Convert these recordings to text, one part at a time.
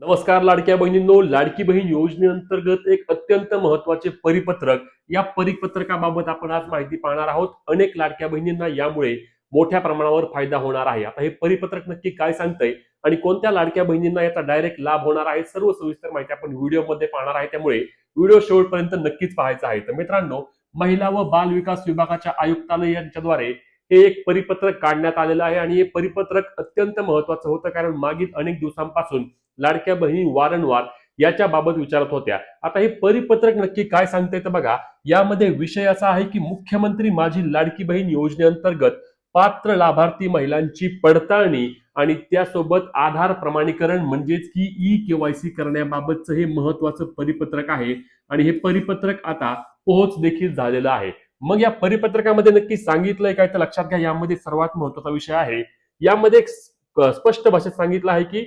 नमस्कार लाडक्या बहिणींनो, लाडकी बहीण योजनेअंतर्गत एक अत्यंत महत्त्वाचे परिपत्रक, या परिपत्रकाबाबत आपण आज माहिती पाहणार आहोत. अनेक लाडक्या बहिणींना यामुळे मोठ्या प्रमाणावर फायदा होणार आहे. आता हे परिपत्रक नक्की काय सांगतंय आणि कोणत्या लाडक्या बहिणींना याचा डायरेक्ट लाभ होणार आहे, सर्व सविस्तर माहिती आपण व्हिडिओमध्ये पाहणार आहे. त्यामुळे व्हिडिओ शेवटपर्यंत नक्कीच पाहायचा आहे. तर मित्रांनो, महिला व बाल विकास विभागाच्या आयुक्तालय यांच्याद्वारे हे एक परिपत्रक काढण्यात आलेलं आहे आणि हे परिपत्रक अत्यंत महत्त्वाचं होतं, कारण मागील अनेक दिवसांपासून लाडक्या बहिणी वारंवार याच्या बाबत विचारत होत्या. आता हे परिपत्रक नक्की काय सांगते तर बघा, यामध्ये विषय असा आहे की मुख्यमंत्री माझी लाडकी बहीण योजनेअंतर्गत पात्र लाभार्थी महिलांची पडताळणी आणि त्यासोबत आधार प्रमाणीकरण म्हणजेच की ई-केवायसी करण्याबाबतचं हे महत्वाचं परिपत्रक आहे. आणि हे परिपत्रक आता पोहोच देखील झालेलं आहे. मग या परिपत्रकामध्ये नक्की सांगितलंय काय तर लक्षात घ्या, यामध्ये सर्वात महत्वाचा विषय आहे. यामध्ये स्पष्ट भाषेत सांगितलं आहे की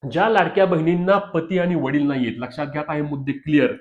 ज्या लाडक्या बहिणींना पती आणि वडील नाहीयेत, लक्षात घ्या हे मुद्दे क्लिअर.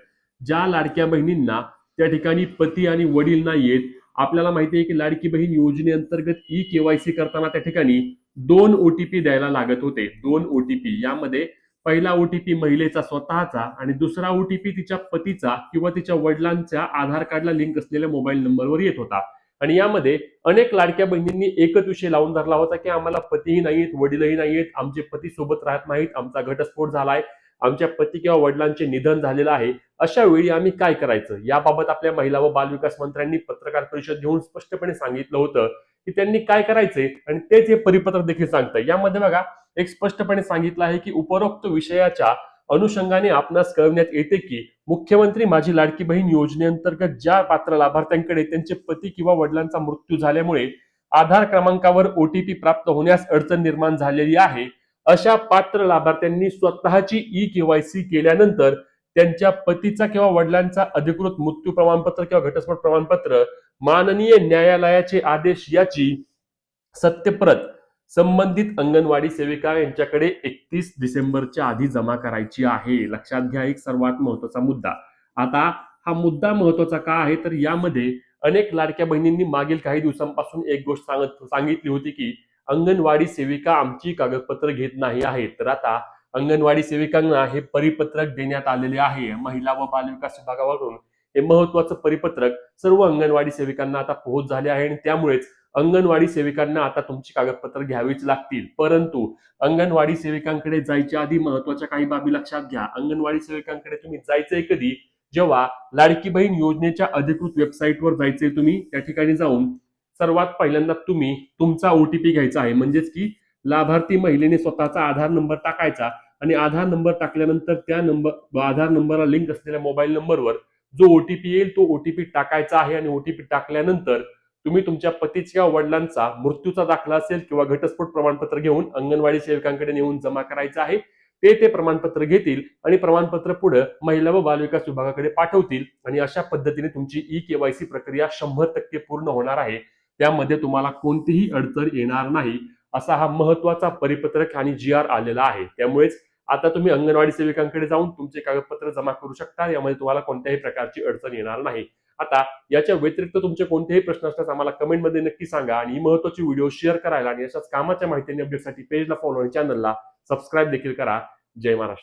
ज्या लाडक्या बहिणींना त्या ठिकाणी पती आणि वडील नाहीयेत, आपल्याला माहिती आहे की लाडकी बहीण योजनेअंतर्गत ई-केवायसी करताना त्या ठिकाणी 2 ओटीपी द्यायला लागत होते. 2 ओटीपी, यामध्ये पहिला ओटीपी महिलेचा स्वतःचा आणि दुसरा ओटीपी तिच्या पतीचा किंवा तिच्या वडिलांच्या आधार कार्डला लिंक असलेल्या मोबाईल नंबरवर येत होता. आणि यामध्ये अनेक लाडक्या बहिणींनी एकच विषय लावून धरला होता की आम्हाला पतीही नाहीत, वडीलही नाहीत, आमचे पती सोबत राहत नाहीत, आमचा घटस्फोट झालाय, आमच्या पती किंवा वडिलांचे निधन झालेलं आहे, अशा वेळी आम्ही काय करायचं. याबाबत आपल्या महिला व बाल विकास मंत्र्यांनी पत्रकार परिषद घेऊन स्पष्टपणे सांगितलं होतं की त्यांनी काय करायचंय आणि तेच हे परिपत्रक देखील सांगतं. यामध्ये बघा, एक स्पष्टपणे सांगितलं आहे की उपरोक्त विषयाच्या अनुषंगाने आपणास कळवण्यात येते की मुख्यमंत्री माझी लाडकी बहीण योजनेअंतर्गत ज्या पात्र लाभार्थ्यांकडे त्यांचे पती किंवा वडिलांचा मृत्यू झाल्यामुळे आधार क्रमांकावर ओटीपी प्राप्त होण्यास अडचण निर्माण झालेली आहे, अशा पात्र लाभार्थ्यांनी स्वतःची ई-केवायसी केल्यानंतर त्यांच्या पतीचा किंवा वडिलांचा अधिकृत मृत्यू प्रमाणपत्र किंवा घटस्फोट प्रमाणपत्र माननीय न्यायालयाचे आदेश याची सत्यप्रत संबंधित अंगणवाडी सेविका यांच्याकडे 31 डिसेंबरच्या आधी जमा करायची आहे. लक्षात घ्या, एक सर्वात महत्वाचा मुद्दा. आता हा मुद्दा महत्वाचा का आहे तर यामध्ये अनेक लाडक्या बहिणींनी मागील काही दिवसांपासून एक गोष्ट सांगितली होती की अंगणवाडी सेविका आमची कागदपत्र घेत नाही आहेत. तर आता अंगणवाडी सेविकांना हे परिपत्रक देण्यात आलेले आहे. महिला व बाल विकास विभागावरून हे महत्वाचं परिपत्रक सर्व अंगणवाडी सेविकांना आता पोहोच झाले आहे आणि त्यामुळेच अंगणवाडी सेविकांना आता तुमची कागदपत्र घ्यावीच लागतील. परंतु अंगणवाडी सेविकांकडे जायच्या आधी महत्वाच्या काही बाबी लक्षात घ्या. अंगणवाडी सेविकांकडे तुम्ही जायचंय कधी, जेव्हा लाडकी बहीण योजनेच्या अधिकृत वेबसाईटवर जायचंय तुम्ही. त्या ठिकाणी जाऊन सर्वात पहिल्यांदा तुम्ही तुमचा ओटीपी घ्यायचा आहे, म्हणजेच की लाभार्थी महिलेने स्वतःचा आधार नंबर टाकायचा आणि आधार नंबर टाकल्यानंतर त्या आधार नंबरला लिंक असलेल्या मोबाईल नंबरवर जो ओटीपी येईल तो ओटीपी टाकायचा आहे. आणि ओटीपी टाकल्यानंतर तुम्ही तुमच्या पतीच्या किंवा वडिलांचा मृत्यूचा दाखला असेल किंवा घटस्फोट प्रमाणपत्र घेऊन अंगणवाडी सेविकांकडे नेऊन जमा करायचं आहे. ते प्रमाणपत्र घेतील आणि प्रमाणपत्र पुढे महिला व बाल विकास विभागाकडे पाठवतील आणि अशा पद्धतीने तुमची ई-केवायसी प्रक्रिया 100% पूर्ण होणार आहे. त्यामध्ये तुम्हाला कोणतीही अडचण येणार नाही, असा हा महत्वाचा परिपत्रक आणि जी-आर आलेला आहे. त्यामुळेच आता तुम्ही अंगणवाडी सेविकांकडे जाऊन तुमचे कागदपत्र जमा करू शकता. यामध्ये तुम्हाला कोणत्याही प्रकारची अडचण येणार नाही. आता याच्या व्यतिरिक्त तुमचे कोणतेही प्रश्न असल्यास आम्हाला कमेंटमध्ये नक्की सांगा आणि ही महत्वाची व्हिडिओ शेअर करायला आणि अशाच कामाच्या माहिती आणि अपडेटसाठी पेजला फॉलो आणि चॅनलला सबस्क्राईब देखील करा. जय महाराष्ट्र.